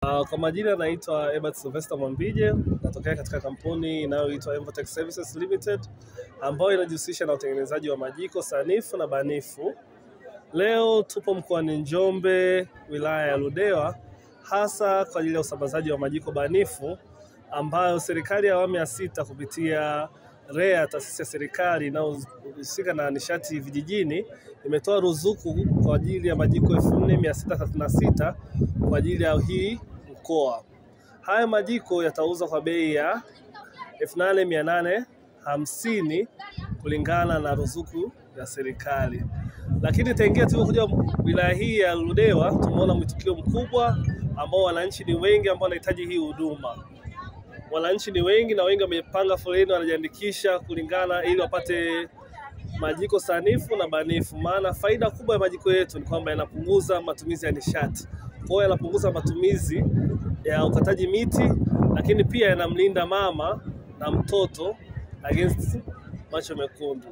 Kwa majina naitwa Ebert Sylvester Mwambije, natokea katika kampuni inayoitwa Envotech Services Limited ambayo inajihusisha na utengenezaji wa majiko sanifu na banifu. Leo tupo mkoani Njombe, wilaya ya Ludewa, hasa kwa ajili ya usambazaji wa majiko banifu ambayo serikali ya awamu ya 6 kupitia REA, taasisi ya serikali inayohusika na nishati vijijini, imetoa ruzuku kwa ajili ya majiko 4636 kwa ajili ya hii mkoa. Haya majiko yatauzwa kwa bei ya 8850 kulingana na ruzuku ya serikali. Lakini tangia tulipokuja wilaya hii ya Ludewa, tumeona mwitikio mkubwa ambao wananchi ni wengi ambao wanahitaji hii huduma. Wananchi ni wengi na wengi wamepanga foleni wanajiandikisha kulingana ili wapate majiko sanifu na banifu. Maana faida kubwa ya majiko yetu ni kwamba yanapunguza matumizi ya nishati. Kwa hiyo yanapunguza matumizi ya ukataji miti, lakini pia yanamlinda mama na mtoto against macho mekundu.